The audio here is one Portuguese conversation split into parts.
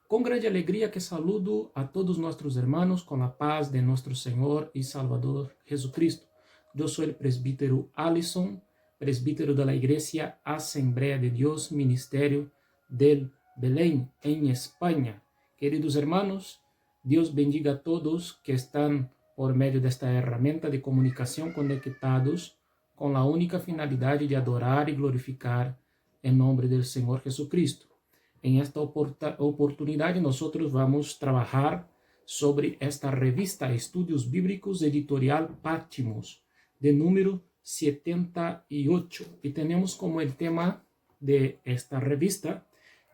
Com grande alegria que saludo a todos nossos hermanos com a paz de nosso Senhor e Salvador Jesucristo. Eu sou o presbítero Alisson, presbítero da Igreja Assembleia de Deus, Ministério del Belém, em Espanha. Queridos hermanos, Deus bendiga a todos que estão por meio desta ferramenta de comunicação conectados com a única finalidade de adorar e glorificar em nome do Senhor Jesucristo. En esta oportunidade, nós vamos trabalhar sobre esta revista Estudios Bíblicos Editorial Patmos, de número 78. E temos como el tema de esta revista,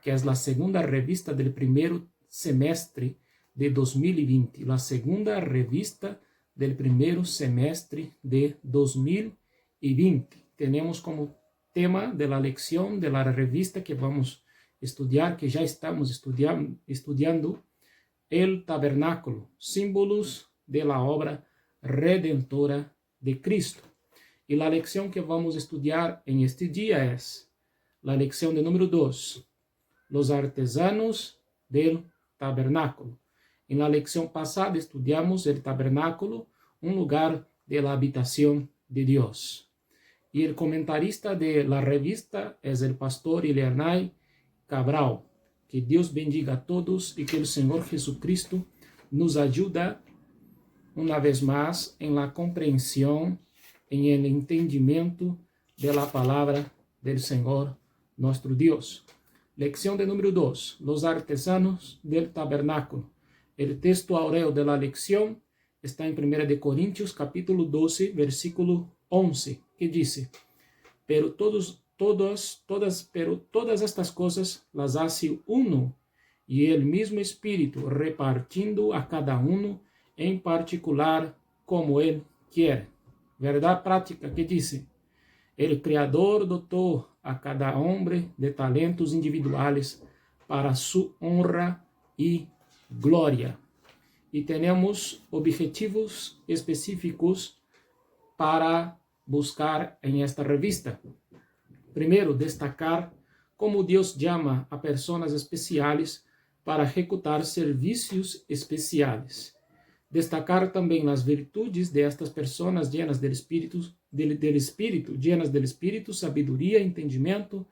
que é a segunda revista del primeiro semestre de 2020, a segunda revista del primeiro semestre de 2020. Temos como tema de la lección de la revista que vamos estudiar, que já estamos estudiando, el tabernáculo, símbolos de la obra redentora de Cristo. E a lección que vamos estudar em este dia é a lección de número 2, los artesanos del tabernáculo. En la lección passada estudiamos el tabernáculo, un lugar de la habitación de Dios. Y el comentarista de la revista es el pastor Ileanay Cabral. Que Deus bendiga a todos e que o Senhor Jesucristo nos ajude uma vez mais em la compreensão, em el entendimento de la palavra del Senhor nosso Deus. Lección de número 2, los artesanos del tabernáculo. El texto áureo de la lección está em 1 de Coríntios, capítulo 12, versículo 11, que diz: Pero todas estas coisas las hace uno, y el mismo Espíritu, repartindo a cada uno en particular como Él quiere. Verdade prática que diz: El Criador dotou a cada hombre de talentos individuales para su honra y gloria. E temos objetivos específicos para buscar em esta revista. Primeiro, destacar como Deus chama a pessoas especiais para executar serviços especiais. Destacar também as virtudes de estas pessoas llenas del Espírito, sabedoria, entendimento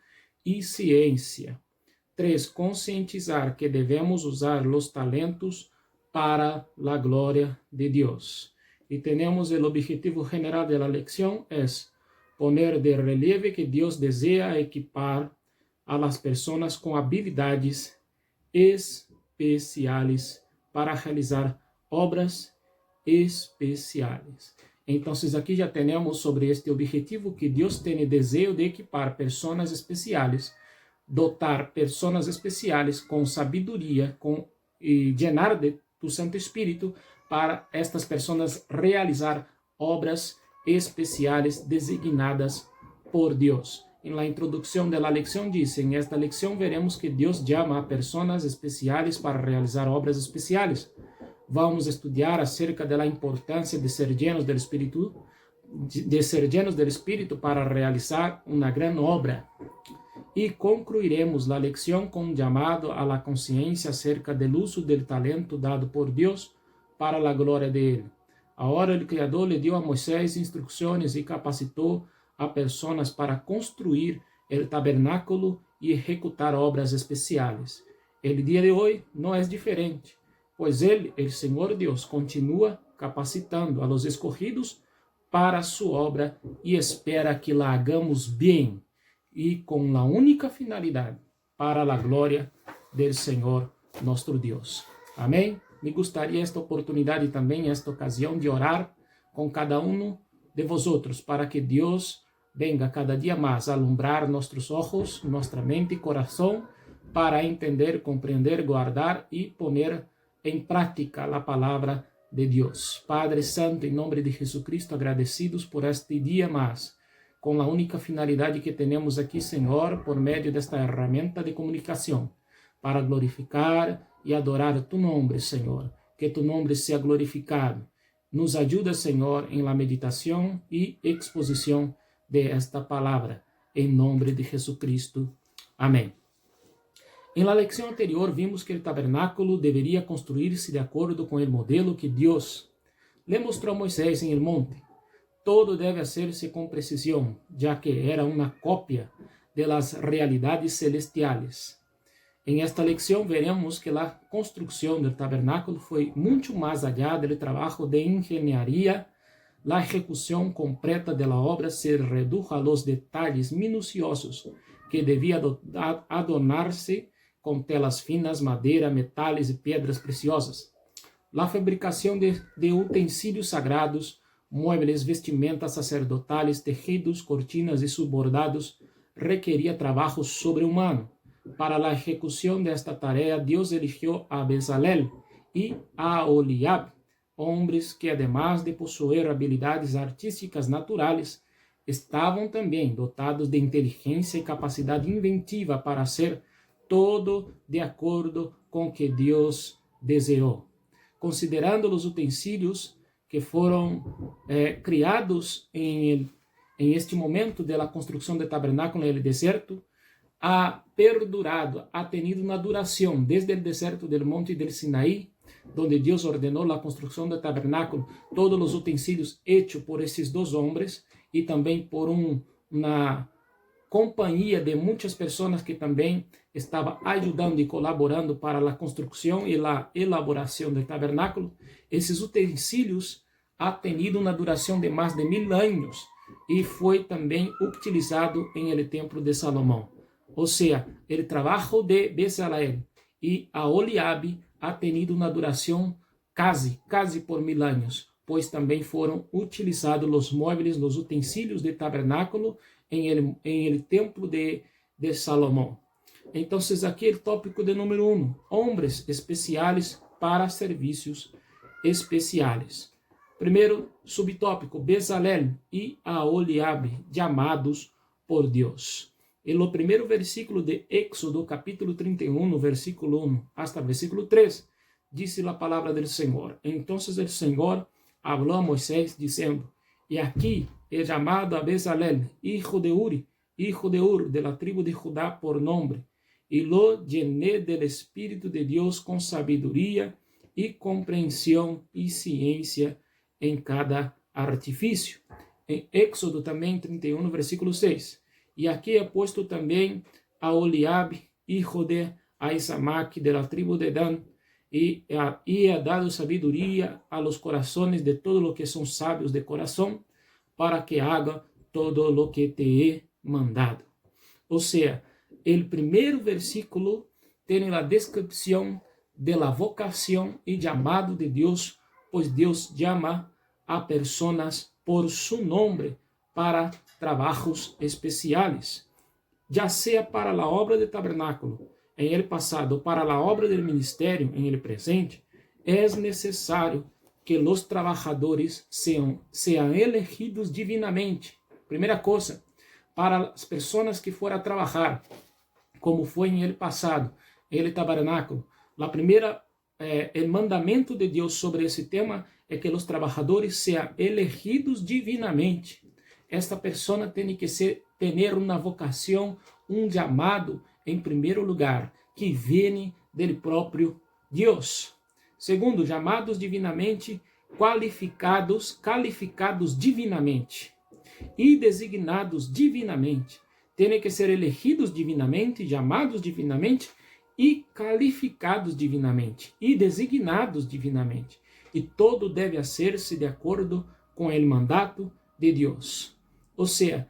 e ciência. 3. Conscientizar que devemos usar os talentos para a glória de Deus. E temos o objetivo general da lección es poner de relieve que Deus deseja equipar a las personas com habilidades especiais para realizar obras especiais. Então, aqui já temos sobre este objetivo que Deus tem desejo de equipar pessoas especiais, dotar pessoas especiais com sabedoria, e llenar de tu Santo Espírito para estas pessoas realizar obras especiais designadas por Deus. Em la introdução da lección diz: em esta lección veremos que Deus chama a pessoas especiais para realizar obras especiais. Vamos estudar acerca da importância de ser llenos do Espírito, para realizar uma grande obra. E concluiremos a lección com um chamado à consciência acerca do uso do talento dado por Deus para a glória de Ele. Agora o Criador lhe deu a Moisés instruções e capacitou a pessoas para construir o tabernáculo e executar obras especiais. O dia de hoje não é diferente, pois Ele, o Senhor Deus, continua capacitando a los escogidos para sua obra e espera que la hagamos bem e com a única finalidade para a glória do Senhor nosso Deus. Amém? Me gostaria esta oportunidade também, esta ocasião, de orar com cada um de vosotros, para que Deus venga cada dia mais a alumbrar nossos olhos, nossa mente e coração, para entender, compreender, guardar e poner em prática a palavra de Deus. Padre Santo, em nome de Jesucristo, agradecidos por este dia mais, com a única finalidade que temos aqui, Senhor, por meio desta ferramenta de comunicação, para glorificar e adorar tu nome, Senhor. Que tu nome seja glorificado. Nos ajuda, Senhor, em la meditação e exposição de esta palavra, em nome de Jesucristo. Amém. En la lección anterior vimos que el tabernáculo debería construirse de acuerdo con el modelo que Dios le mostró a Moisés en el monte. Todo debe hacerse con precisión, ya que era una copia de las realidades celestiales. En esta lección veremos que la construcción del tabernáculo fue mucho más allá del trabajo de ingeniería. La ejecución completa de la obra se redujo a los detalles minuciosos que debía adornarse con telas finas, madera, metales y piedras preciosas. La fabricación de utensilios sagrados, muebles, vestimentas sacerdotales, tejidos, cortinas y subbordados requería trabajo sobrehumano. Para la ejecución de esta tarea, Dios eligió a Bezalel y a Oholiab, hombres que además de poseer habilidades artísticas naturales, estavam também dotados de inteligência e capacidade inventiva para hacer todo de acordo com o que Deus desejou. Considerando os utensílios que foram criados em este momento da construção do tabernáculo no deserto, ha perdurado, ha tenido uma duração desde o deserto del monte del Sinaí, donde Deus ordenou a construção do tabernáculo, todos os utensílios hechos por esses dois homens e também por uma companhia de muitas pessoas que também estava ajudando e colaborando para a construção e a elaboração do tabernáculo. Esses utensílios ha tenido uma duração de mais de 1000 anos e foi também utilizado em el templo de Salomão. Ou seja, o trabalho de Bezalel e Oholiab ha tenido uma duração quase por 1000 anos, pois também foram utilizados os móveis, os utensílios de tabernáculo em el templo de Salomão. Então, aqui é o tópico de número 1, hombres especiais para serviços especiais. Primeiro subtópico, Bezalel e Oholiab, chamados por Deus. En lo primeiro versículo de Éxodo, capítulo 31, versículo 1 hasta versículo 3, dice la palabra del Señor. Entonces el Señor habló a Moisés diciendo, y aquí he llamado a Bezalel, hijo de Ur, de la tribu de Judá por nombre, y lo llené del Espíritu de Dios con sabiduría y comprensión y ciencia en cada artificio. En Éxodo también 31, versículo 6. E aqui é posto também a Oholiab, hijo de Ahisamac, de la tribu de Dan, e ha dado sabiduría a los corazones de todos los que son sabios de corazón, para que haga todo lo que te he mandado. Ou seja, o primeiro versículo tem a descrição de la vocação e chamado de Deus, pois Deus chama a pessoas por su nombre para trabalhos especiais, já seja para a obra do tabernáculo em el passado, para a obra do ministério em el presente, é necessário que os trabalhadores sejam elegidos divinamente. Primeira coisa, para as pessoas que forem a trabalhar, como foi em el passado, em el tabernáculo, o mandamento de Deus sobre esse tema é que os trabalhadores sejam elegidos divinamente. Esta pessoa tem que ter uma vocação, chamado, em primeiro lugar, que vem do próprio Deus. Segundo, chamados divinamente, qualificados divinamente e designados divinamente. Tem que ser elegidos divinamente, chamados divinamente e qualificados divinamente e designados divinamente. E todo deve hacer-se de acordo com o mandato de Deus. Ou seja,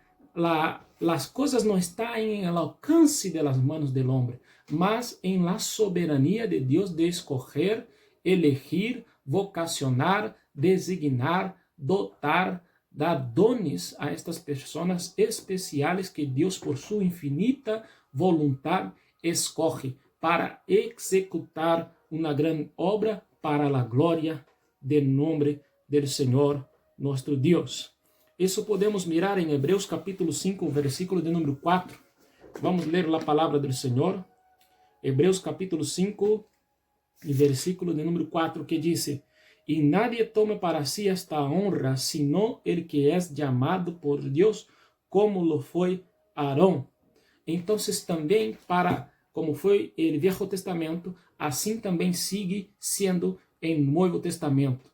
as coisas não estão em el alcance de las manos del hombre, mas em la soberania de Deus de escoger, elegir, vocacionar, designar, dotar, dar dones a estas pessoas especiais que Deus, por sua infinita voluntad, escoge para executar uma grande obra para a glória do nome do Senhor nosso Deus. Isso podemos mirar em Hebreus capítulo 5, versículo de número 4. Vamos ler a palavra do Senhor. Hebreus capítulo 5, versículo de número 4, que diz: E nadie toma para si esta honra, sino el que es llamado por Deus, como lo foi Aarón. Então, também para como foi o Velho Testamento, assim também sigue sendo em Novo Testamento.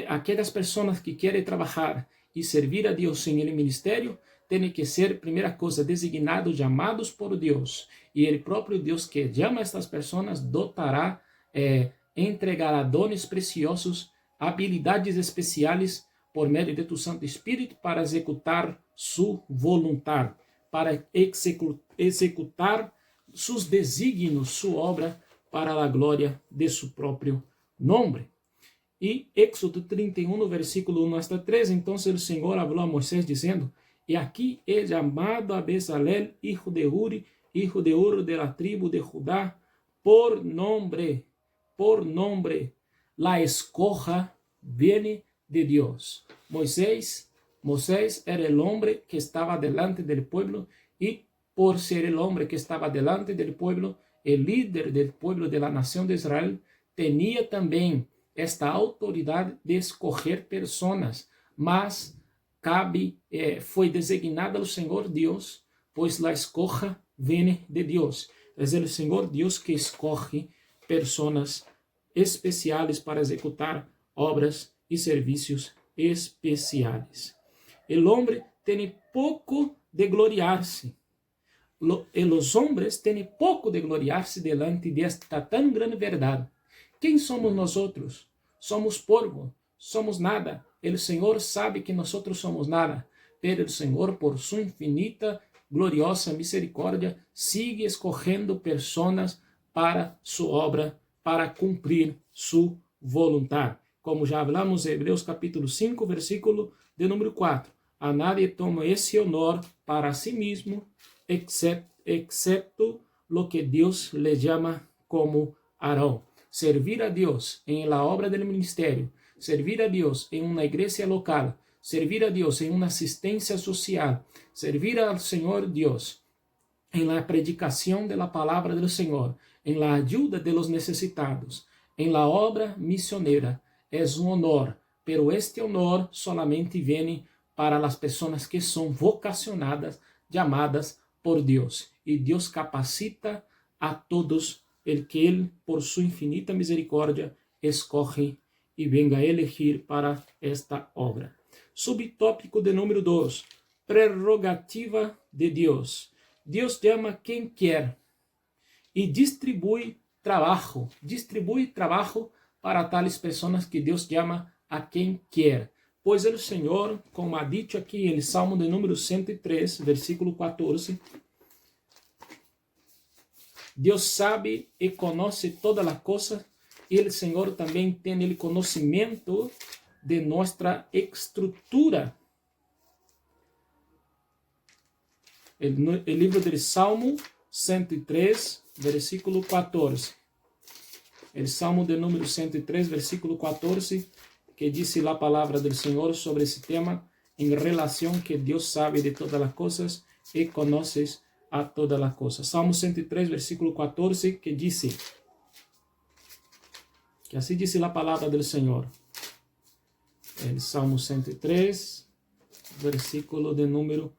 Aquelas pessoas que querem trabalhar e servir a Deus em el ministério têm que ser, primeira coisa, designados, chamados por Deus. E o próprio Deus que chama estas pessoas dotará, entregará dones preciosos, habilidades especiais por meio de tu Santo Espírito para executar sua vontade, para executar seus desígnios, sua obra, para a glória de seu próprio nome. E Éxodo 31, versículo 1 hasta 3, então o Senhor falou a Moisés dizendo: E aqui he chamado a Bezalel, hijo de Uri de la tribu de Judá, por nombre, la escoja viene de Deus. Moisés era o homem que estava delante del pueblo, e por ser o homem que estava delante del pueblo, o líder del pueblo de la nação de Israel, tinha também esta autoridade de escoger pessoas, mas foi designada ao Senhor Deus, pois la escoja vem de Deus. É o Senhor Deus que escoge pessoas especiais para executar obras e serviços especiais. O homem tem pouco de gloriar-se. Os homens têm pouco de gloriar-se delante desta tão grande verdade. Quem somos nós outros? Somos polvo, somos nada. O Senhor sabe que nós somos nada, pero o Senhor, por sua infinita, gloriosa misericórdia, sigue escorrendo pessoas para sua obra, para cumprir sua vontade. Como já falamos em Hebreus capítulo 5, versículo de número 4. A nadie toma esse honor para si mesmo, excepto lo que Deus le llama como Aarón. Servir a Deus em la obra del ministerio, servir a Deus em uma igreja local, servir a Deus em uma assistência social, servir ao Senhor Deus em la predicação de la palavra del Senhor, em la ajuda de los necessitados, em la obra missioneira, é um honor, pero este honor solamente vem para as pessoas que são vocacionadas, chamadas por Deus. E Deus capacita a todos el que Ele, por sua infinita misericórdia, escoge e venga a elegir para esta obra. Subtópico de número 2, prerrogativa de Deus. Deus chama quem quer e distribui trabalho para tales pessoas que Deus chama a quem quer. Pois o Senhor, como ha dicho aqui em Salmo de número 103, versículo 14, Deus sabe e conhece todas as coisas, e o Senhor também tem o conhecimento de nossa estrutura. O livro de Salmo 103, versículo 14. O Salmo de número 103, versículo 14, que diz a palavra do Senhor sobre esse tema, em relação que Deus sabe de todas as coisas e conhece a todas as coisas. Salmo 103, versículo 14, que diz, que assim diz a palavra do Senhor. El Salmo 103, versículo de número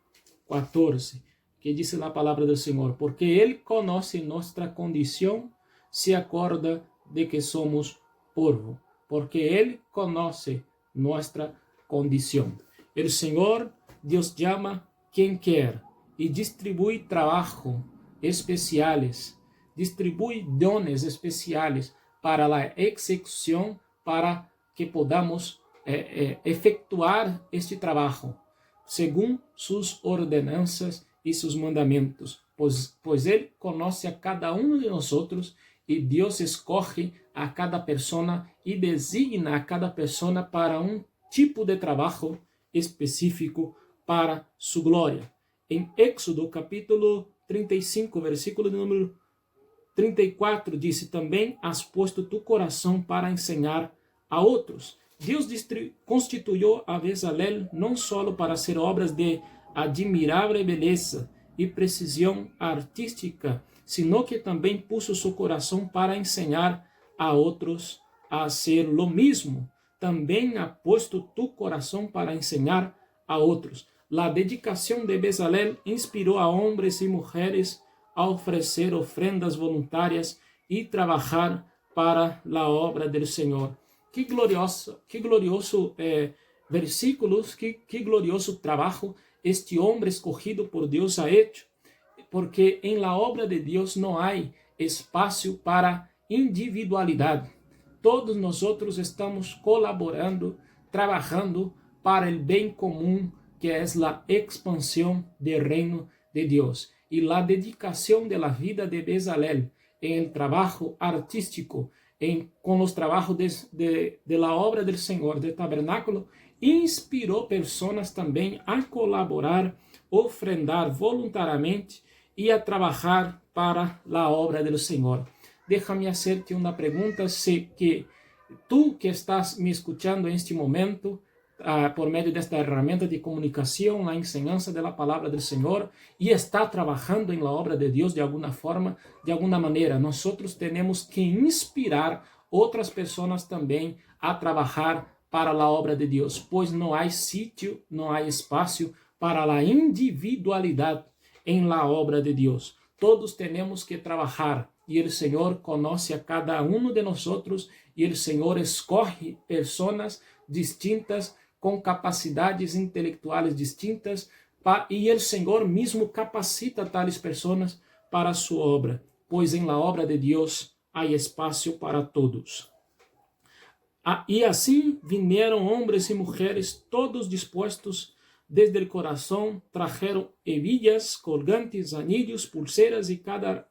14, que diz a palavra do Senhor: porque Ele conhece nossa condição, se acorda de que somos polvo, porque Ele conhece nossa condição. O Senhor, Deus chama quem quer e distribui trabalho especiais, distribui dones especiais para a execução, para que podamos efetuar este trabalho, segundo suas ordenanças e seus mandamentos, pois Ele conhece a cada um de nós e Deus escolhe a cada pessoa e designa a cada pessoa para um tipo de trabalho específico para sua glória. Em Éxodo capítulo 35, versículo de número 34, disse: também has posto tu coração para ensinar a outros. Deus constituiu a Bezalel não só para hacer obras de admirável beleza e precisão artística, sino que também puso seu coração para ensinar a outros a hacer lo mismo. Também ha posto tu coração para ensinar a outros. La dedicación de Bezalel inspiró a hombres y mujeres a ofrecer ofrendas voluntárias e trabalhar para a obra do Senhor. Que glorioso versículos, que glorioso trabalho este homem escogido por Deus ha hecho, porque em la obra de Deus não há espaço para individualidade. Todos nós estamos colaborando, trabalhando para o bem comum, que é a expansão do reino de Deus. E a dedicação de la vida de Bezalel em el trabalho artístico, com os trabalhos de la obra del Senhor, del tabernáculo, inspirou pessoas também a colaborar, ofrendar voluntariamente e a trabalhar para a obra do Senhor. Déjame hacerte uma pergunta, sé que tú que estás me escuchando en este momento, por medio de esta herramienta de comunicación, la enseñanza de la palabra del Señor, y está trabajando en la obra de Dios de alguna forma, de alguna manera. Nosotros tenemos que inspirar otras personas también a trabajar para la obra de Dios, pues no hay sitio, no hay espacio para la individualidad en la obra de Dios. Todos tenemos que trabajar y el Señor conoce a cada uno de nosotros y el Señor escoge personas distintas com capacidades intelectuais distintas, e o Senhor mesmo capacita tais pessoas para a sua obra, pois em la obra de Deus há espaço para todos. E assim vieram homens e mulheres, todos dispostos desde o coração, trajeron hebillas, colgantes, anillos, pulseras e cada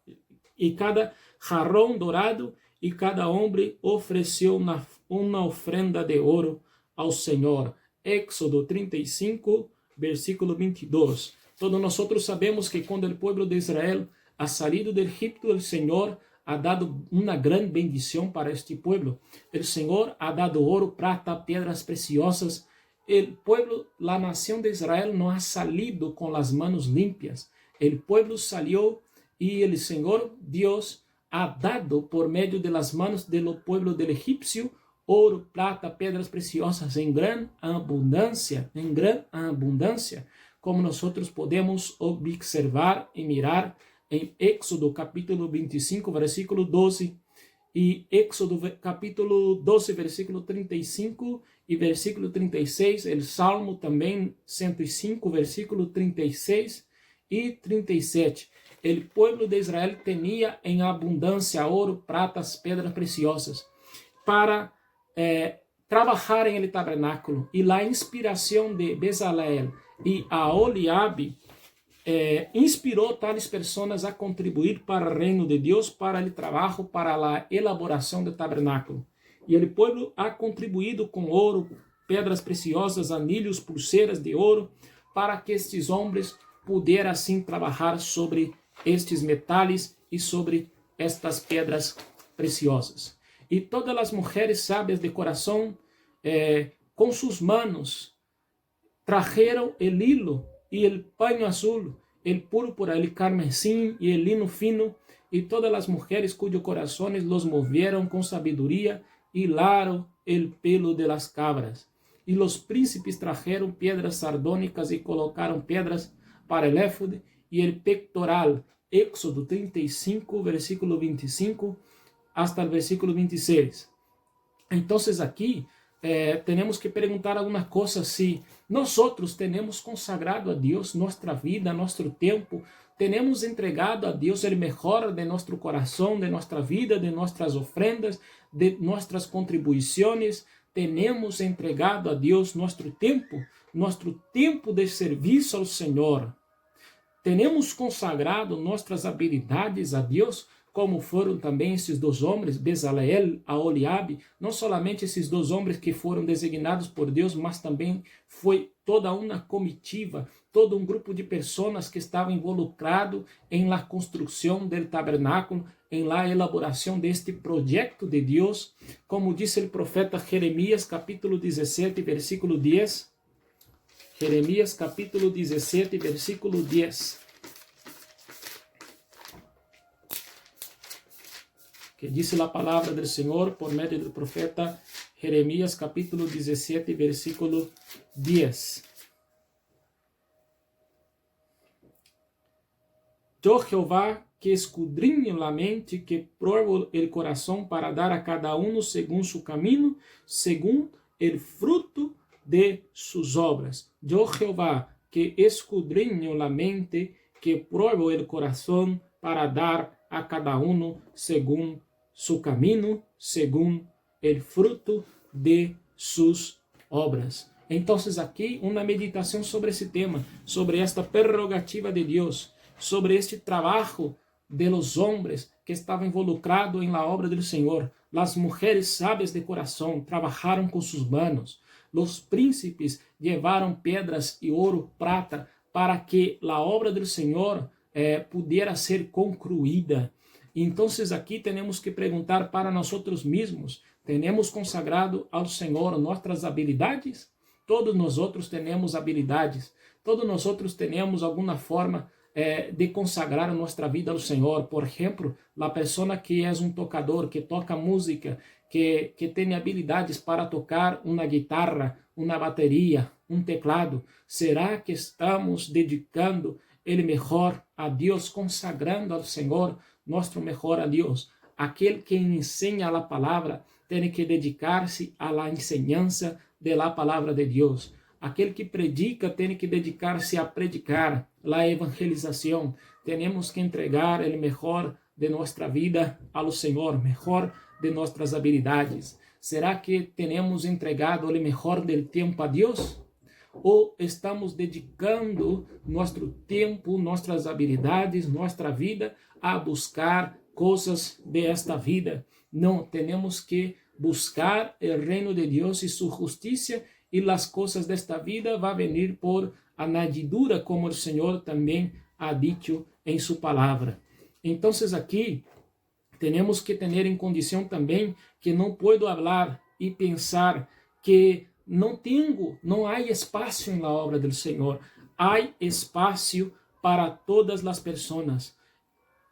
jarrão dourado, e cada homem ofereceu uma ofrenda de ouro ao Senhor. Éxodo 35, versículo 22. Todos nós sabemos que quando o povo de Israel ha salido do Egipto, o Senhor ha dado uma grande bendição para este povo. O Senhor ha dado ouro, prata, pedras preciosas. O povo, a nação de Israel não ha salido com as manos limpias. O povo salió e o Senhor Deus ha dado por meio de las manos do povo del egípcio ouro, prata, pedras preciosas em grande abundância, como nós podemos observar e mirar em Éxodo capítulo 25, versículo 12, e Éxodo capítulo 12, versículo 35 e versículo 36, o Salmo também 105, versículo 36 e 37. O povo de Israel tinha em abundância ouro, pratas, pedras preciosas para trabalhar em el tabernáculo, e a inspiração de Bezalel e Aholiabe inspirou tais pessoas a contribuir para o reino de Deus, para o trabalho, para a elaboração do tabernáculo. E o povo ha contribuído com ouro, pedras preciosas, anilhos, pulseiras de ouro, para que estes homens pudessem assim trabalhar sobre estes metais e sobre estas pedras preciosas. E todas as mulheres sábias de coração, com suas manos, trajeron el hilo y el paño azul, el púrpura, el carmesí y el lino fino, y todas las mujeres cuyos corazones los movieron con sabiduría, hilaron el pelo de las cabras. Y los príncipes trajeron piedras sardónicas y colocaron piedras para el éfode y el pectoral. Éxodo 35, versículo 25, hasta el versículo 26. Entonces aquí tenemos que perguntar alguma coisa, se nós temos consagrado a Deus nossa vida, nosso tempo, temos entregado a Deus o melhor de nosso coração, de nossa vida, de nossas ofrendas, de nossas contribuições, temos entregado a Deus nosso tempo de serviço ao Senhor, temos consagrado nossas habilidades a Deus, como foram também esses dois homens, Bezalel, Aholiabe, não somente esses dois homens que foram designados por Deus, mas também foi toda uma comitiva, todo um grupo de pessoas que estavam involucrado em la construção do tabernáculo, em la elaboração deste projeto de Deus, como disse o profeta Jeremias, capítulo 17, versículo 10. Jeremias, capítulo 17, versículo 10. Que dice la palabra del Señor por medio del profeta Jeremías capítulo 17, versículo 10. Yo Jehová, que escudriño la mente, que pruebo el corazón para dar a cada uno según su camino, según el fruto de sus obras. Yo Jehová, que escudriño la mente, que pruebo el corazón para dar a cada uno según su camino, según el fruto de sus obras. Entonces aquí una meditación sobre ese tema, sobre esta prerrogativa de Dios, sobre este trabajo de los hombres que estaban involucrados en la obra del Señor. Las mujeres sabias de corazón trabajaron con sus manos. Los príncipes llevaron piedras y oro, plata, para que la obra del Señor pudiera ser concluida. Entonces aquí tenemos que preguntar para nosotros mismos, ¿tenemos consagrado al Señor nuestras habilidades? Todos nosotros tenemos habilidades, todos nosotros tenemos alguna forma de consagrar nuestra vida al Señor. Por ejemplo, la persona que es un tocador, que toca música, que tiene habilidades para tocar una guitarra, una batería, un teclado. ¿Será que estamos dedicando el mejor a Dios, consagrando al Señor nuestro mejor a Dios? Aquel que enseña la palabra tiene que dedicarse a la enseñanza de la palabra de Dios. Aquel que predica tiene que dedicarse a predicar la evangelización. Tenemos que entregar el mejor de nuestra vida al Señor, mejor de nuestras habilidades. ¿Será que tenemos entregado el mejor del tiempo a Dios? ¿O estamos dedicando nuestro tiempo, nuestras habilidades, nuestra vida a buscar cosas de esta vida? No, tenemos que buscar el reino de Dios y su justicia, y las cosas de esta vida va a venir por añadidura, como el Señor también ha dicho en su palabra. Entonces aquí tenemos que tener en condición también que no puedo hablar y pensar que no hay espacio en la obra del Señor. Hay espacio para todas las personas.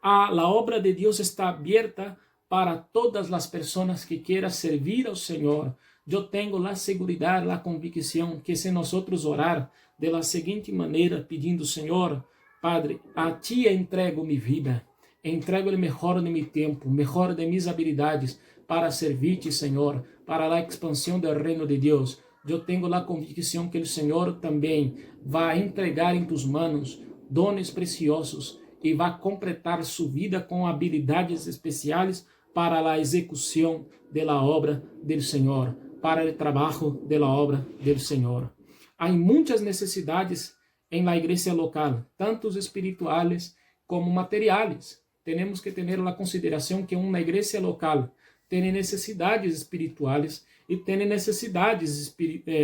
La obra de Dios está abierta para todas las personas que quieran servir al Señor. Yo tengo la seguridad, la convicción que si nosotros orar de la siguiente manera, pidiendo, Señor, Padre, a ti entrego mi vida, entrego el mejor de mi tiempo, mejor de mis habilidades para servirte, Señor, para la expansión del reino de Dios. Yo tengo la convicción que el Señor también va a entregar en tus manos dones preciosos y va a completar su vida con habilidades especiales para la ejecución de la obra del Señor, para el trabajo de la obra del Señor. Hay muchas necesidades en la iglesia local, tanto espirituales como materiales. Tenemos que tener la consideración que una iglesia local tiene necesidades espirituales y tiene necesidades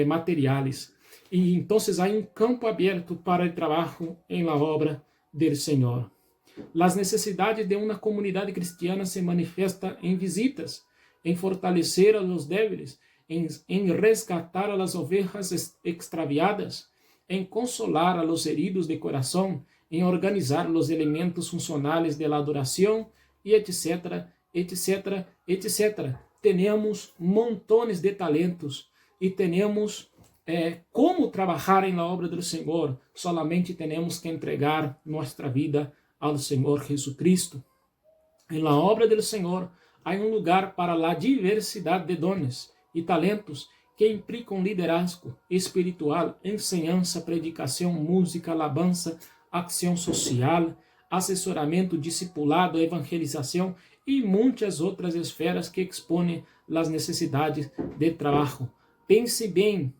materiales. Y entonces hay un campo abierto para el trabajo en la obra del Señor. Las necesidades de una comunidad cristiana se manifiestan en visitas, en fortalecer a los débiles, en rescatar a las ovejas extraviadas, en consolar a los heridos de corazón, en organizar los elementos funcionales de la adoración, y etcétera, etcétera, etcétera. Tenemos montones de talentos y tenemos cómo trabajar en la obra del Señor. Solamente tenemos que entregar nuestra vida al Señor Jesucristo. En la obra del Señor hay un lugar para la diversidad de dones y talentos que implican liderazgo espiritual, enseñanza, predicación, música, alabanza, acción social, asesoramento, discipulado, evangelización y muchas otras esferas que exponen las necesidades de trabajo. Pense bien,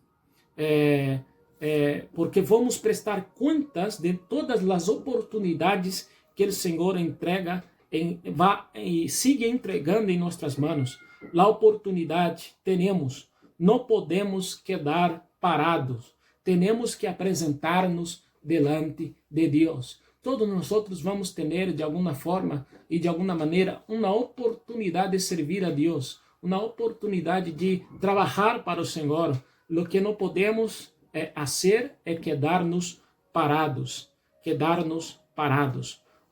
porque vamos prestar cuentas de todas las oportunidades que el Señor entrega, va y sigue entregando en nuestras manos. La oportunidad tenemos, no podemos quedar parados, tenemos que presentarnos delante de Dios. Todos nosotros vamos tener de alguna forma y de alguna manera una oportunidad de servir a Dios, una oportunidad de trabajar para el Señor. Lo que no podemos hacer es quedarnos parados,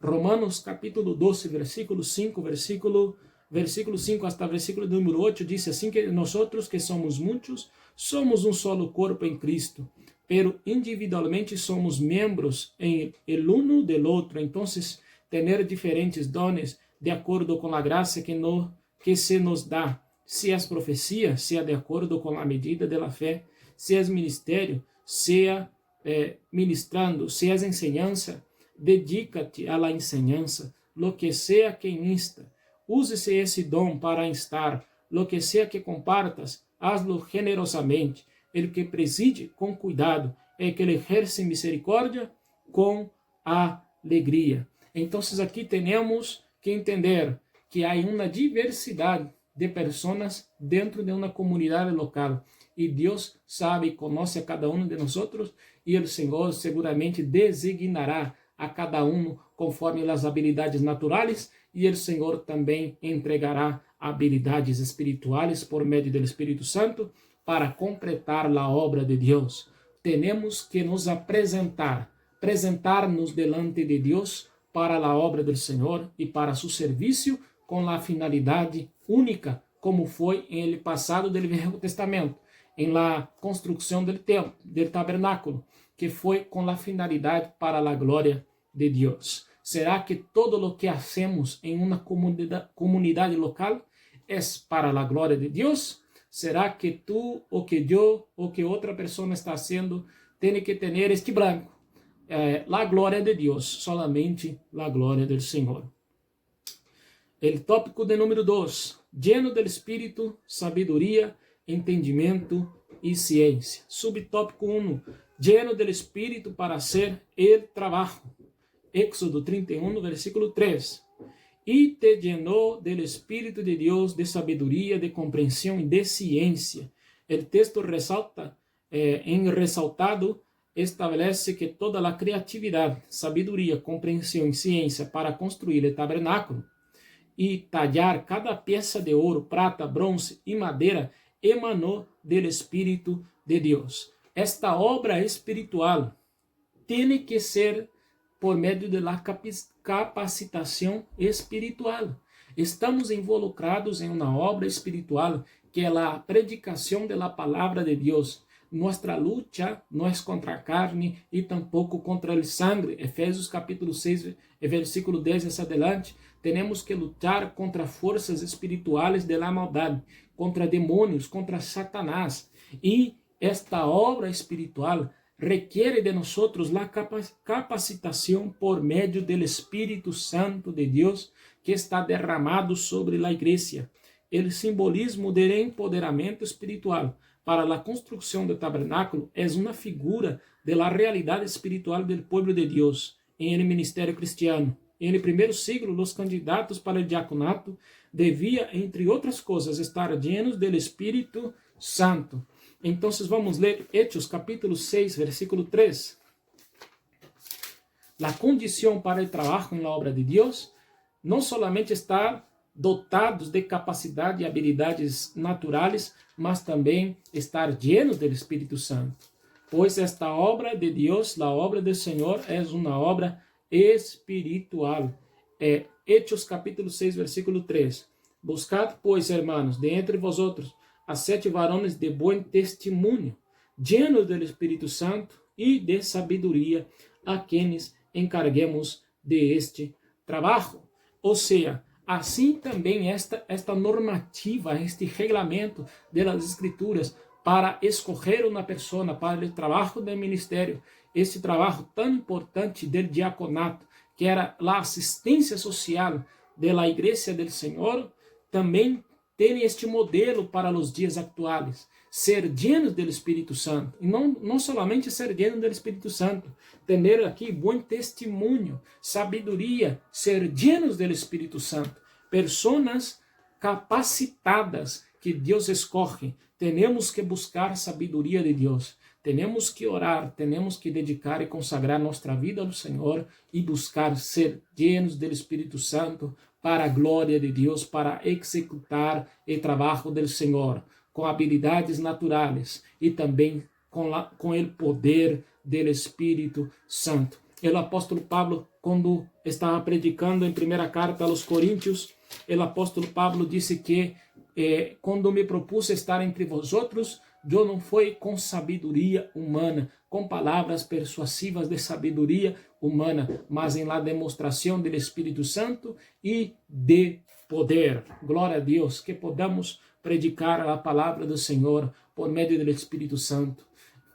Romanos capítulo 12, versículo 5, versículo 5 hasta versículo número 8 dice assim que nosotros que somos muchos, somos un solo cuerpo en Cristo, pero individualmente somos miembros en el uno del otro. Entonces, ter diferentes dones de acordo com a graça que se nos dá. Se é profecia, seja de acordo com a medida da fé. Se é ministério, seja ministrando. Se é enseñança, dedica-te à la enseñança. Lo que sea que insta, use-se esse dom para instar. Lo que sea que compartas, hazlo generosamente. El que preside com cuidado, é que ele exerce misericórdia com alegria. Então, aqui temos que entender que há uma diversidade de pessoas dentro de uma comunidade local. E Deus sabe e conhece a cada um de nós, e o Senhor seguramente designará a cada um conforme as habilidades naturais, e o Senhor também entregará habilidades espirituais por meio do Espírito Santo para completar a obra de Deus. Temos que nos apresentar-nos delante de Deus para a obra do Senhor e para seu serviço com a finalidade única, como foi em el passado do Velho Testamento, em la construção do templo, do tabernáculo, que foi com a finalidade para a glória de Deus. Será que todo o que hacemos em uma comunidade local é para a glória de Deus? Será que tu, ou que eu, ou que outra pessoa está haciendo, tem que ter este branco? A glória de Deus, solamente a glória do Senhor. O tópico de número 2, lleno del Espírito, sabedoria, entendimento e ciência. Subtópico 1, lleno del Espírito para hacer el trabajo. Éxodo 31, versículo 3. E te llenó del Espírito de Deus de sabedoria, de compreensão e de ciência. O texto resalta, resaltado, estabelece que toda a criatividade, sabedoria, compreensão e ciência para construir o tabernáculo e talhar cada peça de ouro, prata, bronze e madeira emanou do Espírito de Deus. Esta obra espiritual tem que ser por meio da capacitação espiritual. Estamos involucrados em uma obra espiritual que é a predicação da palavra de Deus. Nuestra lucha no es contra a carne e tampouco contra el sangre. Efésios capítulo 6, versículo 10 hacia adelante. Temos que lutar contra forças espirituais de la maldade, contra demônios, contra Satanás. E esta obra espiritual requiere de nós a capacitação por meio do Espírito Santo de Deus que está derramado sobre a igreja. O simbolismo do empoderamento espiritual para a construção do tabernáculo é uma figura da realidade espiritual do povo de Deus em el ministério cristiano. Em el primeiro siglo, os candidatos para o diaconato deviam, entre outras coisas, estar llenos do Espírito Santo. Então, vamos ler Hechos capítulo 6, versículo 3. A condição para o trabalho em la obra de Deus não solamente está dotados de capacidade e habilidades naturais, mas também estar llenos do Espírito Santo. Pois esta obra de Deus, a obra do Senhor, é uma obra espiritual. Hechos capítulo 6, versículo 3. Buscad, pois, hermanos, de entre vosotros a 7 varones de buen testimonio, llenos del Espírito Santo e de sabedoria, a quienes encarguemos de este trabalho. Ou seja, assim também esta normativa, este regulamento das Escrituras para escolher uma pessoa para o trabalho do ministério, esse trabalho tão importante do diaconato, que era a assistência social da igreja do Senhor, também tem este modelo para os dias atuais, ser llenos do Espírito Santo, e não somente ser llenos do Espírito Santo, ter aqui bom testemunho, sabedoria, ser llenos do Espírito Santo, pessoas capacitadas que Deus escolhe. Temos que buscar sabedoria de Deus, temos que orar, temos que dedicar e consagrar nossa vida ao Senhor e buscar ser llenos do Espírito Santo para a glória de Deus, para executar o trabalho do Senhor, com habilidades naturais e também com o poder do Espírito Santo. O apóstolo Pablo, quando estava predicando em primeira carta aos Coríntios, o apóstolo Pablo disse que quando me propus estar entre vosotros, Eu não fui com sabedoria humana, com palavras persuasivas de sabedoria humana, mas em la demonstração do Espírito Santo e de poder. Glória a Deus, que podamos predicar a palavra do Senhor por meio do Espírito Santo,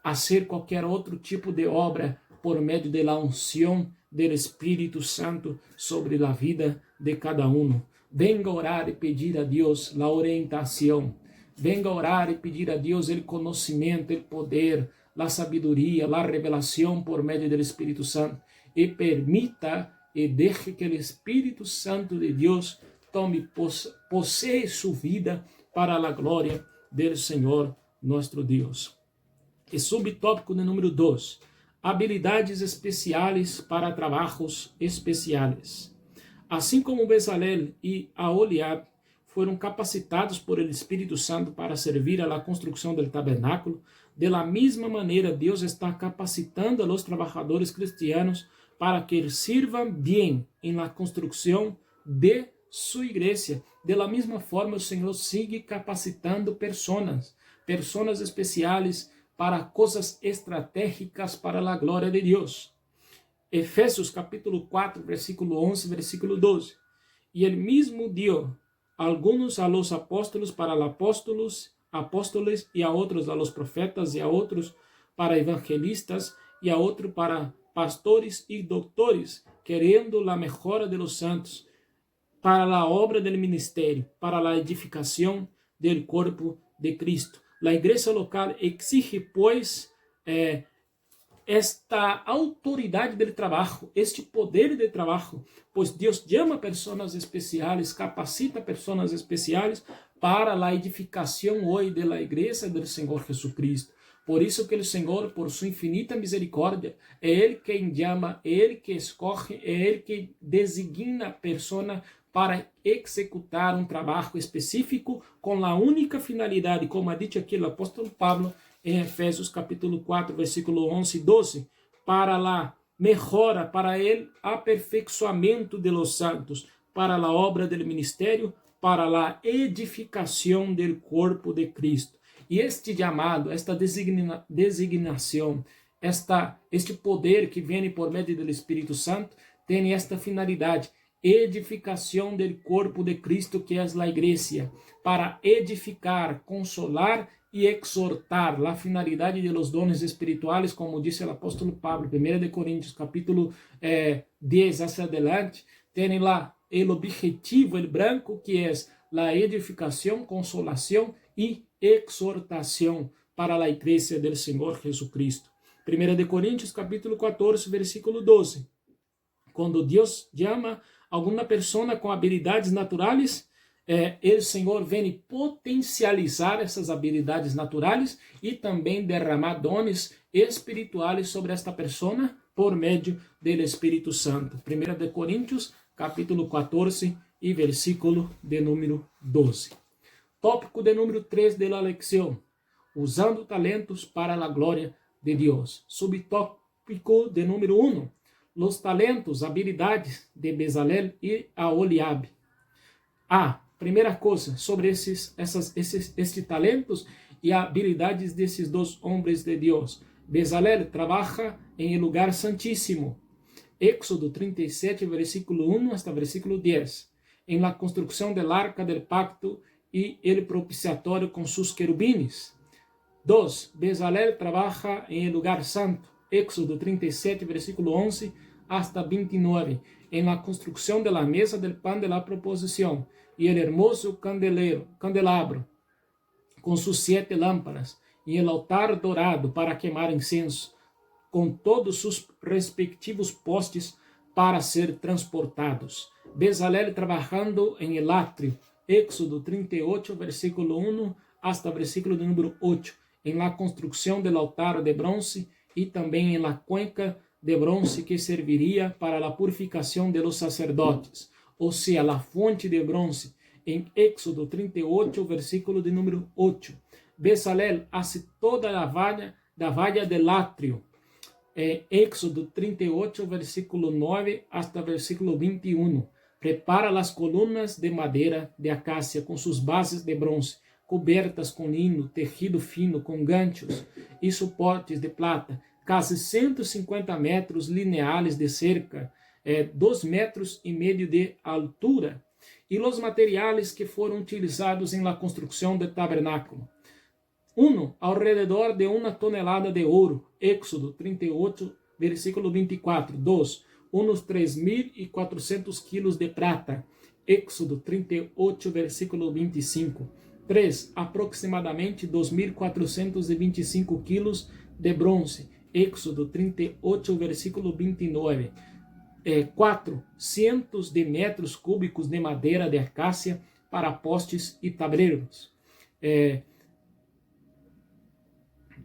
fazer qualquer outro tipo de obra por meio da unção do Espírito Santo sobre a vida de cada um. Venga orar e pedir a Deus a orientação. Venga orar e pedir a Deus o conhecimento, o poder, a sabedoria, a revelação por meio do Espírito Santo. E permita e deixe que o Espírito Santo de Deus tome possee sua vida para a glória do Senhor nosso Deus. E subtópico de número 2. Habilidades especiais para trabalhos especiais. Assim como Bezalel e Aholiab foram capacitados por el Espírito Santo para servir a la construção do tabernáculo, de la mesma maneira Deus está capacitando a los trabajadores cristianos para que sirvam bem em la construção de sua igreja. De la mesma forma, o Senhor sigue capacitando pessoas especiais para coisas estratégicas para a glória de Deus. Efésios capítulo 4, versículo 11, versículo 12. E ele mesmo dio alguns a los apóstolos para apóstolos, e a outros a los profetas, e a outros para evangelistas, e a outros para pastores e doutores, querendo a mejora de los santos, para a obra del ministerio, para a edificação del corpo de Cristo. La igreja local exige, pues, esta autoridade del trabalho, este poder de trabalho, pois Deus chama pessoas especiais, capacita pessoas especiais para a edificação hoje da igreja do Senhor Jesucristo. Por isso que o Senhor, por sua infinita misericórdia, é Ele quem chama, é Ele que escolhe, é Ele que designa a pessoa para executar um trabalho específico com a única finalidade, como ha dicho aqui o apóstolo Pablo em Efésios capítulo 4, versículo 11 e 12, para a mejora, para o aperfeiçoamento de los santos, para a obra do ministério, para a edificação do corpo de Cristo. E este chamado, esta designação, este poder que vem por meio do Espírito Santo, tem esta finalidade: edificação do corpo de Cristo, que é a igreja, para edificar, consolar e exortar. A finalidade de los dones espirituais, como disse o apóstolo Pablo, 1 Coríntios capítulo 10 hacia adelante, tem lá o objetivo, o branco, que é a edificação, consolação e exortação para a igreja do Senhor Jesucristo. 1 Coríntios capítulo 14, versículo 12. Quando Deus chama alguma pessoa com habilidades naturais, o Senhor vem potencializar essas habilidades naturais e também derramar dones espirituais sobre esta pessoa por meio do Espírito Santo. 1 Coríntios, capítulo 14 e versículo de número 12. Tópico de número 3 da lecção: usando talentos para a glória de Deus. Subtópico de número 1: los talentos, habilidades de Bezalel e Aholiab. Primeira coisa sobre estes talentos e habilidades desses dois homens de Deus. Bezalel trabalha em lugar santíssimo. Éxodo 37, versículo 1 hasta versículo 10. Em la construção del arca del pacto e el propiciatório com sus querubines. 2. Bezalel trabalha em lugar santo. Éxodo 37, versículo 11 hasta 29. Em la construção de la mesa del pan de la proposição e el hermoso candelabro com sus 7 lámparas e el altar dorado para queimar incenso, com todos os respectivos postes para ser transportados. Bezalel trabalhando em el átrio. Éxodo 38, versículo 1 hasta versículo de número 8. Em la construção del altar de bronze e também em la cuenca de bronze que serviria para a purificação de los sacerdotes, ou seja, a fonte de bronze, em Éxodo 38, versículo de número 8. Bezalel hace toda a valla del átrio. Éxodo 38, versículo 9 hasta versículo 21. Prepara as colunas de madeira de acácia com suas bases de bronze cobertas com lino, tecido fino, com ganchos e suportes de plata, quase 150 metros lineares de cerca, 2,5 metros de altura, e os materiais que foram utilizados em la construção do tabernáculo. 1. Alrededor de 1 tonelada de ouro, Éxodo 38, versículo 24. 2. Uns 3.400 quilos de prata, Éxodo 38, versículo 25. 3. Aproximadamente 2.425 quilos de bronze, Éxodo 38, versículo 29. 4. Cientos de metros cúbicos de madeira de acácia para postes e tableiros.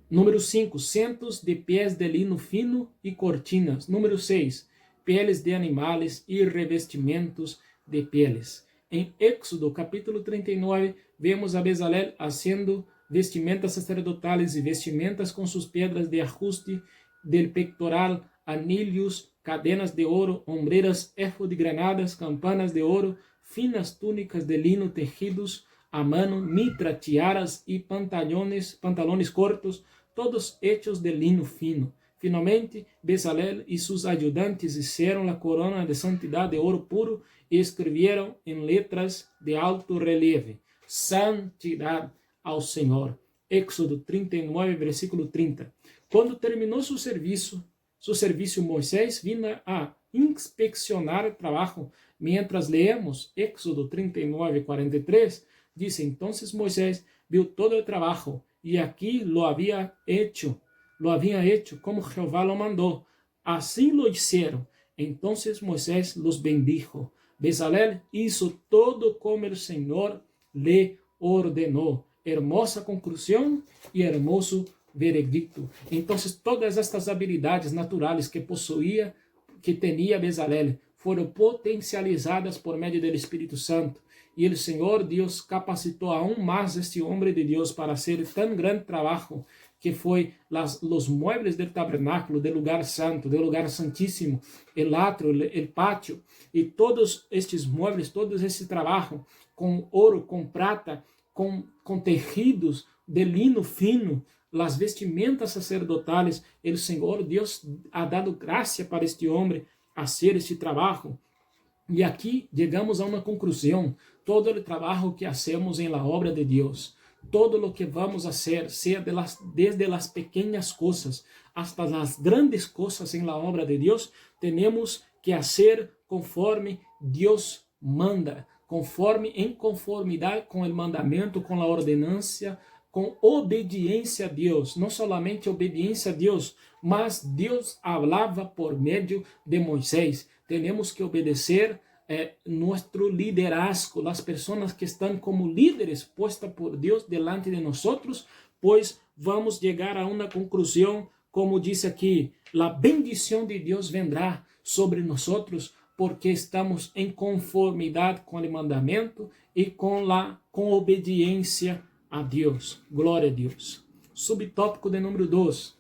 Número 5. Cientos de pés de lino fino e cortinas. Número 6. Peles de animais e revestimentos de peles. Em Éxodo, capítulo 39, vemos a Bezalel haciendo vestimentas sacerdotales e vestimentas com suas pedras de ajuste del pectoral, anillos, cadenas de ouro, ombreiras, éfode granadas, campanas de ouro, finas túnicas de lino tejidos a mano, mitra, tiaras e pantalones cortos, todos hechos de lino fino. Finalmente, Bezalel e seus ajudantes hicieron la corona de santidad de oro puro e escrevieron en letras de alto relieve: Santidad ao Senhor. Éxodo 39, versículo 30. Quando terminou seu serviço, Moisés vino a inspeccionar o trabalho. Mientras leemos Éxodo 39, 43, dice: Entonces Moisés viu todo o trabalho e aqui lo había hecho como Jehová lo mandó. Así lo hicieron. Entonces Moisés los bendijo. Bezalel hizo todo como el Señor le ordenó. Hermosa conclusão e hermoso veredicto. Entonces todas estas habilidades naturais que possuía, que tenía Bezalel, foram potencializadas por meio do Espírito Santo. E o Senhor Deus capacitou aún mais este homem de Deus para hacer tão grande trabalho, que foi os muebles do tabernáculo, do lugar santo, do lugar santíssimo, o átrio, o pátio, e todos estes muebles, todo esse trabalho com ouro, com prata, com tejidos de lino fino, as vestimentas sacerdotales, o Senhor Deus ha dado graça para este homem a hacer este trabalho. E aqui chegamos a uma conclusão: todo o trabalho que hacemos em la obra de Deus, todo o que vamos fazer, seja desde as pequenas coisas hasta as grandes coisas em la obra de Deus, temos que fazer conforme Deus manda, em conformidade com o mandamento, com a ordenança, com obediência a Deus. Não solamente obediência a Deus, mas Deus falava por meio de Moisés. Temos que obedecer nosso liderazgo, as pessoas que estão como líderes postas por Deus delante de nós, pois vamos chegar a uma conclusão, como diz aqui: a bendição de Deus vendrá sobre nós, porque estamos em conformidade com o mandamento e com obediência a Deus. Glória a Deus. Subtópico de número 2.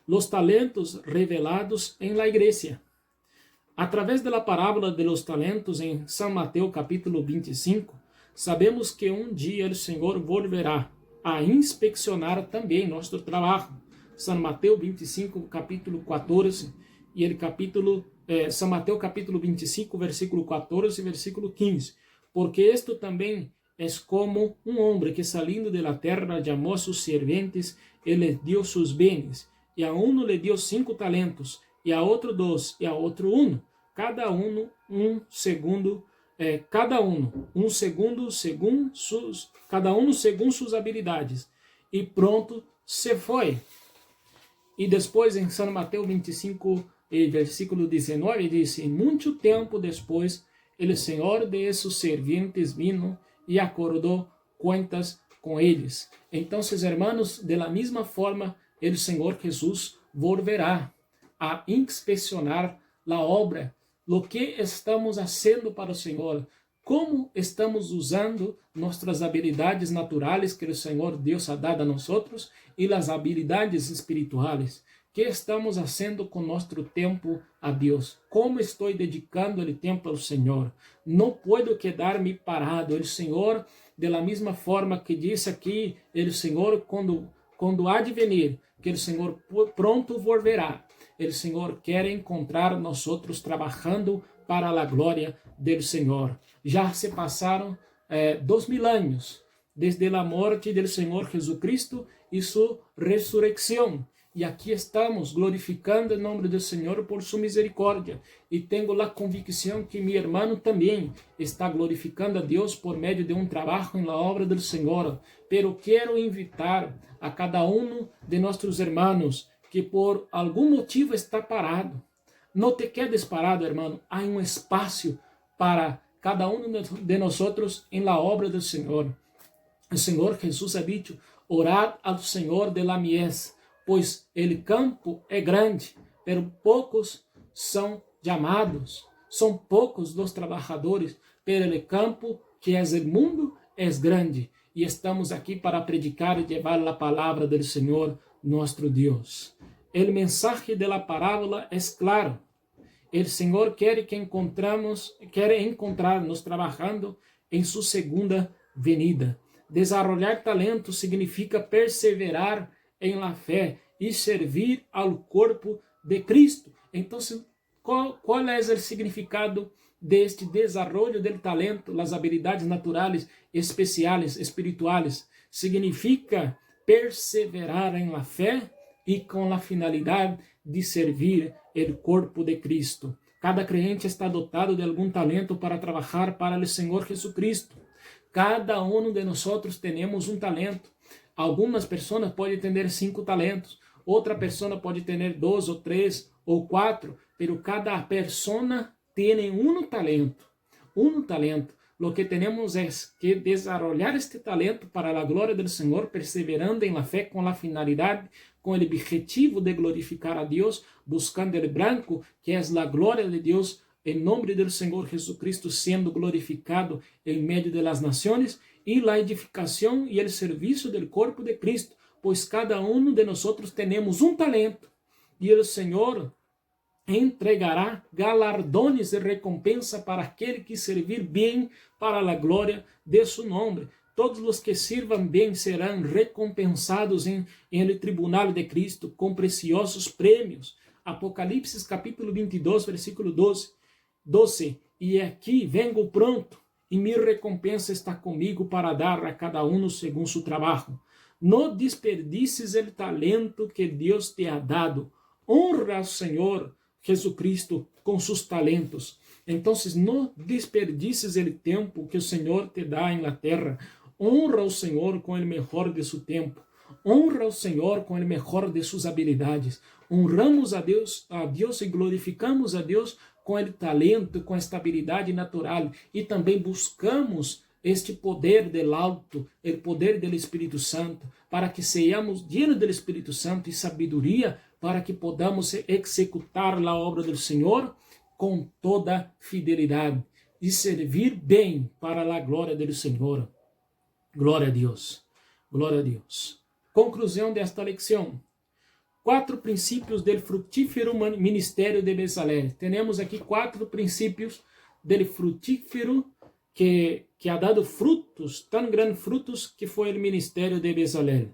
Los talentos revelados em la igreja. Através da parábola de los talentos em São Mateus capítulo 25, sabemos que um dia o Senhor volverá a inspeccionar também nosso trabalho. São Mateus 25, capítulo 14, e São Mateus capítulo 25, versículo 14 e versículo 15. Porque esto também é como um homem que salindo de la terra chamou a sus sirvientes e les dio sus bienes. E a uno le dio 5 talentos, e a outro 2, e a outro 1. Cada um segundo suas habilidades. E pronto, se foi. E depois em São Mateus 25, versículo 19, diz: muito tempo depois, o Senhor de seus serventes vino e acordou contas com eles. Então, hermanos, de la mesma forma, o Senhor Jesus volverá a inspecionar a obra, o que estamos fazendo para o Senhor, como estamos usando nossas habilidades naturais que o Senhor Deus ha dado a nós e as habilidades espirituais. que estamos fazendo com nosso tempo a Deus? Como estou dedicando o tempo ao Senhor? Não posso quedar-me parado. O Senhor, de la mesma forma que disse aqui, o Senhor, quando há de venir, que o Senhor pronto volverá. O Senhor quer encontrar nós outros trabalhando para a glória do Senhor. Já se passaram 2000 anos desde a morte do Senhor Jesucristo e sua ressurreição. E aqui estamos glorificando o nome do Senhor por sua misericórdia. E tenho a convicção que meu irmão também está glorificando a Deus por meio de trabalho na obra do Senhor. Pero quero invitar a cada de nossos irmãos que por algum motivo está parado. Não te quedes parado, irmão. Há espaço para cada de nós em la obra do Senhor. O Senhor Jesus ha dicho: orad ao Senhor de la mies, pois el campo é grande, pero poucos são chamados. São poucos os trabalhadores, pero el campo que é o mundo é grande. E estamos aqui para predicar e levar a palavra do Senhor, nosso Deus. O mensaje de la parábola é claro. O Senhor quer encontrar-nos trabalhando em sua segunda venida. Desarrollar talento significa perseverar em la fé e servir ao corpo de Cristo. Então, qual é o significado deste desarrollo del talento, as habilidades naturais, especiais, espirituais? Significa perseverar em la fé e com a finalidade de servir o corpo de Cristo. Cada crente está dotado de algum talento para trabalhar para o Senhor Jesucristo. Cada de nós temos talento. Algumas pessoas podem ter 5 talentos, outra pessoa pode ter 2 ou 3 ou 4, pero cada pessoa tem talento. Talento. Lo que temos é que desarrollar este talento para a glória do Senhor, perseverando em la fé com a finalidade, com o objetivo de glorificar a Deus, buscando o branco, que é a glória de Deus, em nome do Senhor Jesucristo sendo glorificado em meio das nações, e a edificação e o serviço do corpo de Cristo, pois cada de nós temos talento, e o Senhor entregará galardones de recompensa para aquele que servir bem para a glória de seu nome. Todos os que sirvam bem serão recompensados em el tribunal de Cristo com preciosos prêmios. Apocalipse capítulo 22, versículo 12. E aqui vengo pronto, e minha recompensa está comigo para dar a cada segundo seu trabalho. Não desperdices o talento que Deus te ha dado. Honra ao Senhor Jesucristo com seus talentos. Então, não desperdices o tempo que o Senhor te dá em la terra. Honra ao Senhor com o melhor de seu tempo. Honra ao Senhor com o melhor de suas habilidades. Honramos a Deus e glorificamos a Deus com o talento, com a estabilidade natural, e também buscamos este poder del alto, o poder do Espírito Santo, para que sejamos llenos do Espírito Santo e sabedoria, para que podamos executar a obra do Senhor com toda fidelidade e servir bem para a glória do Senhor. Glória a Deus. Glória a Deus. Conclusão desta lição. 4 princípios do frutífero ministério de Bezalel. Temos aqui 4 princípios do frutífero que ha dado frutos, tão grandes frutos que foi o ministério de Bezalel.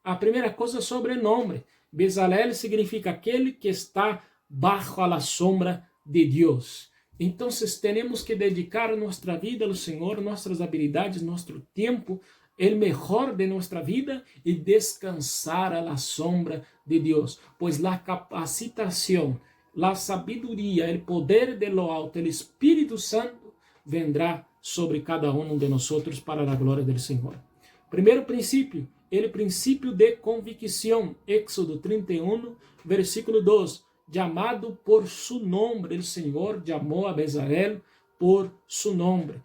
A primeira coisa sobre o nome. Bezalel significa aquele que está bajo a la sombra de Deus. Então, temos que dedicar nossa vida ao Senhor, nossas habilidades, nosso tempo, o melhor de nossa vida e descansar a la sombra de Deus, pois a capacitação, a sabedoria, o poder de lo alto, o Espírito Santo vendrá sobre cada de nós para a glória do Senhor. Primeiro princípio, o princípio de convicção, Éxodo 31, versículo 2, chamado por su nome, o Senhor chamou a Bezalel por su nome.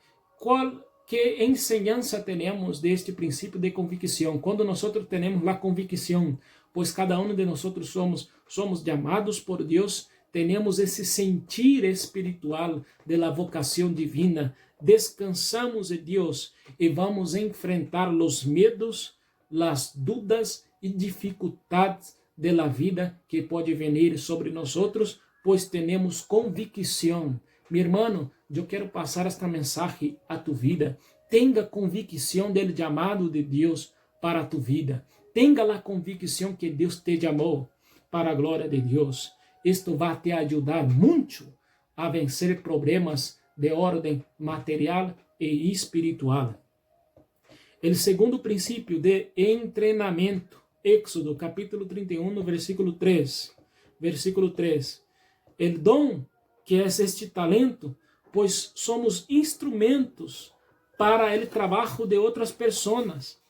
Que enseñança temos deste princípio de convicção? Quando nós temos a convicção, pois cada de nós somos chamados por Deus, temos esse sentir espiritual de la vocação divina, descansamos em Deus e vamos enfrentar os medos, as dúvidas e dificuldades de la vida que pode vir sobre nós, pois temos convicção. Meu irmão, eu quero passar esta mensagem a tu vida. Tenha convicção do chamado de Deus para tu vida. Tenha a convicção que Deus te chamou para a glória de Deus. Isto vai te ajudar muito a vencer problemas de ordem material e espiritual. O segundo princípio de treinamento, Éxodo capítulo 31, versículo 3. Versículo 3. El dom, que é este talento, pois somos instrumentos para o trabalho de outras pessoas.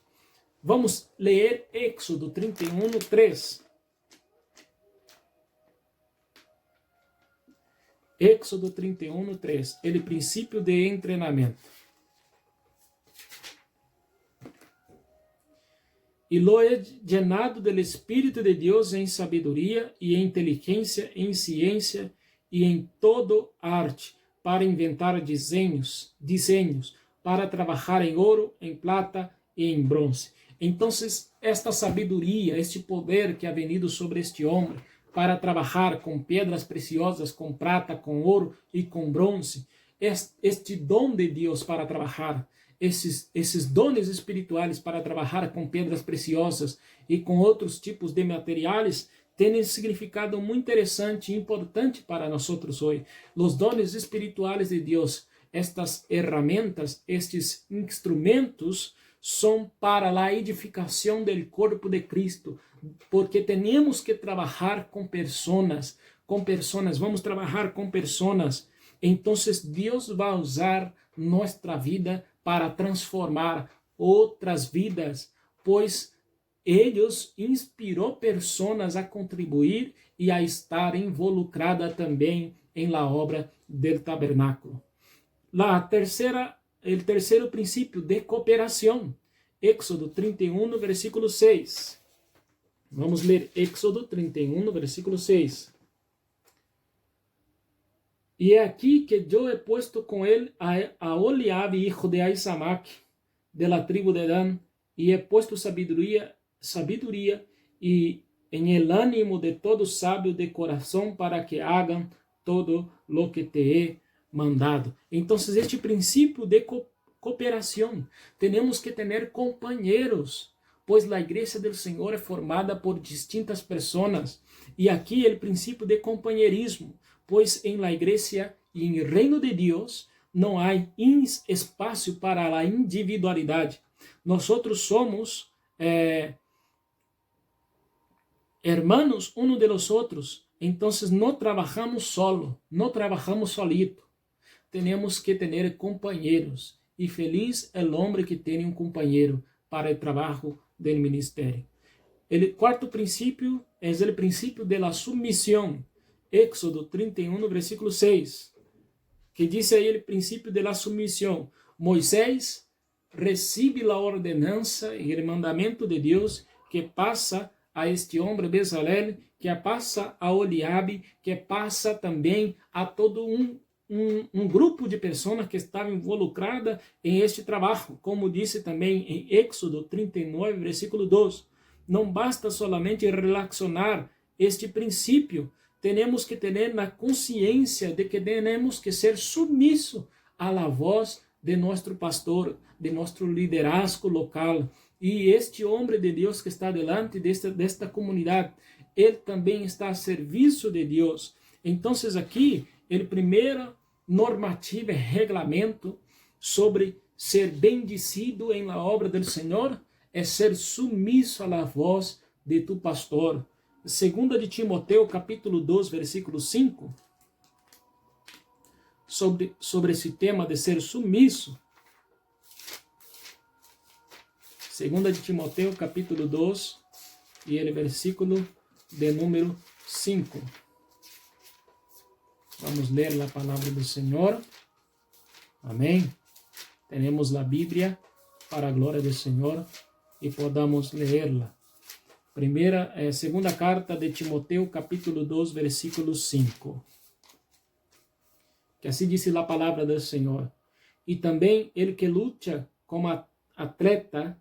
Vamos ler Éxodo 31, 3. Éxodo 31, 3. O princípio de treinamento. E lo he llenado del Espírito de Deus em sabedoria e em inteligência, em ciência e em todo arte, para inventar desenhos, para trabalhar em ouro, em prata e em bronze. Então, esta sabedoria, este poder que ha venido sobre este homem, para trabalhar com pedras preciosas, com prata, com ouro e com bronze, este dom de Deus para trabalhar, esses dones espirituais para trabalhar com pedras preciosas e com outros tipos de materiais, tem um significado muito interessante e importante para nós hoje. Os dones espirituais de Deus, estas ferramentas, estes instrumentos, são para a edificação do corpo de Cristo, porque temos que trabalhar com pessoas, vamos trabalhar com pessoas. Então, Deus vai usar nossa vida para transformar outras vidas, pois eles inspirou pessoas a contribuir e a estar involucrada também em la obra del tabernáculo. O terceiro princípio de cooperação, Éxodo 31, versículo 6. Vamos ler Éxodo 31, versículo 6. E é aqui que eu he puesto com ele a Oliabe, hijo de Ahisamac, de la tribu de Dan, e he puesto sabedoria e em el ánimo de todo sábio de coração para que hagan todo lo que te he mandado. Então, este princípio de cooperação, temos que ter companheiros, pois a igreja do Senhor é formada por distintas pessoas, e aqui o princípio de companheirismo, pois em la igreja e em reino de Deus não há espaço para a individualidade. Nós somos hermanos uno de los outros, então não trabalhamos solo, não trabalhamos solito. Temos que ter companheiros, e feliz é o homem que tem um companheiro para o trabalho do ministério. O quarto princípio é o princípio de la submissão. Éxodo 31, versículo 6, que diz aí o princípio de la submissão. Moisés recebe a ordenança e o mandamento de Deus, que passa a este homem Bezalel, que passa a Oliabe, que passa também a todo um grupo de pessoas que estavam involucradas em este trabalho, como disse também em Éxodo 39, versículo 2. Não basta solamente relacionar este princípio, temos que ter na consciência de que temos que ser submissos à voz de nosso pastor, de nosso liderazgo local. E este homem de Deus que está delante desta comunidade, ele também está a serviço de Deus. Então, aqui, o primeiro normativo, regulamento sobre ser bendecido em la obra do Senhor, é ser submisso à voz de tu pastor. 2 de Timoteu, capítulo 2, versículo 5, sobre esse tema de ser submisso. 2 de Timoteu, capítulo 2, e ele versículo de número 5. Vamos ler a palavra do Senhor. Amém. Temos a Bíblia para a glória do Senhor e podamos ler-la. Segunda carta de Timoteu, capítulo 2, versículo 5. Que assim diz a palavra do Senhor. E também ele que luta como atleta,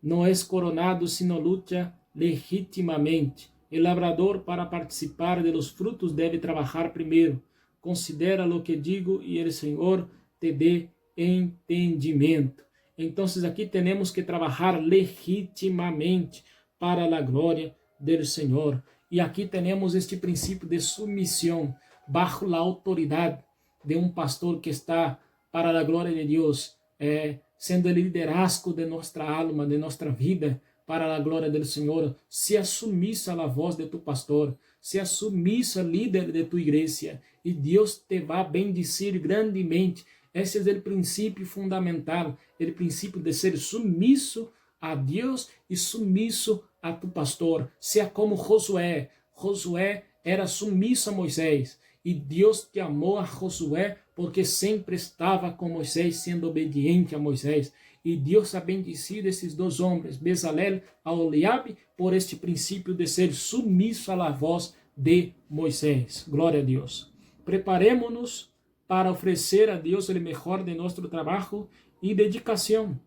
não é coronado, sino luta legitimamente. O labrador, para participar de los frutos, deve trabalhar primeiro. Considera lo que digo e o Senhor te dê entendimento. Então, aqui temos que trabalhar legitimamente para a glória do Senhor. E aqui temos este princípio de submissão, bajo a autoridade de um pastor que está para a glória de Deus, sendo o liderazgo de nossa alma, de nossa vida, para a glória do Senhor. Se submissa à voz de tu pastor, se submissa ao líder de tu igreja, e Deus te vai bendecir grandemente. Esse é o princípio fundamental, o princípio de ser submisso a Deus e submisso a tu pastor. Seja como Josué. Josué era submisso a Moisés, e Deus te amou a Josué porque sempre estava com Moisés, sendo obediente a Moisés. E Deus ha bendecido esses dois homens, Bezalel e Oliabe, por este princípio de ser submisso à voz de Moisés. Glória a Deus. Preparemos-nos para oferecer a Deus o melhor de nosso trabalho e dedicação.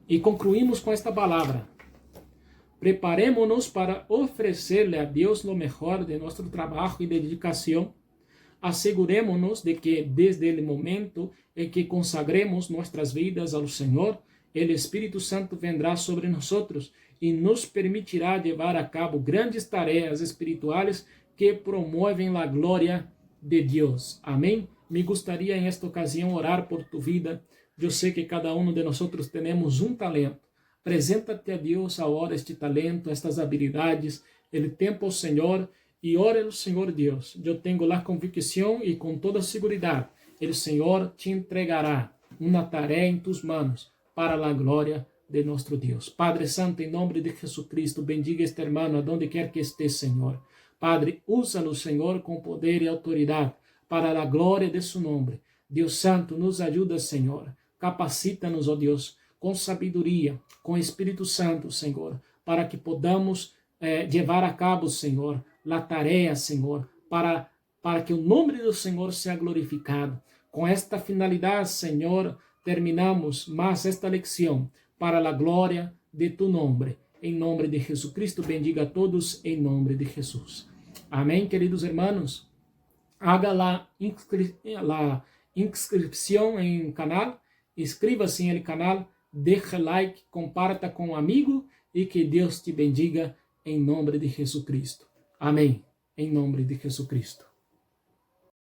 E concluímos com esta palavra. Preparemos-nos para oferecer-lhe a Deus o melhor de nosso trabalho e dedicação. Asseguremos-nos de que desde o momento em que consagremos nossas vidas ao Senhor, o Espírito Santo vendrá sobre nós e nos permitirá levar a cabo grandes tarefas espirituais que promovem a glória de Deus. Amém? Me gostaria em esta ocasião orar por tu vida. Eu sei que cada um de nós temos um talento. Apresenta-te a Deus agora este talento, estas habilidades, o tempo ao Senhor, e ore ao Senhor Deus. Eu tenho a convicção e com toda segurança, o Senhor te entregará uma tarefa em tus manos para a glória de nosso Deus. Padre Santo, em nome de Jesucristo, bendiga este hermano, aonde quer que esteja, Senhor. Padre, usa-lo, Senhor, com poder e autoridade para a glória de su nome. Deus Santo, nos ajuda, Senhor. Capacita-nos, ó Deus, com sabedoria, com Espírito Santo, Senhor, para que podamos levar a cabo, Senhor, a tarefa, Senhor, para que o nome do Senhor seja glorificado. Com esta finalidade, Senhor, terminamos mais esta leção para a glória de tu nome. Em nome de Jesucristo, bendiga a todos, em nome de Jesus. Amém, queridos hermanos. Haga la inscrição em canal, inscreva-se em el canal, deixe like, comparta com um amigo e que Deus te bendiga em nome de Jesucristo. Amém. Em nome de Jesucristo.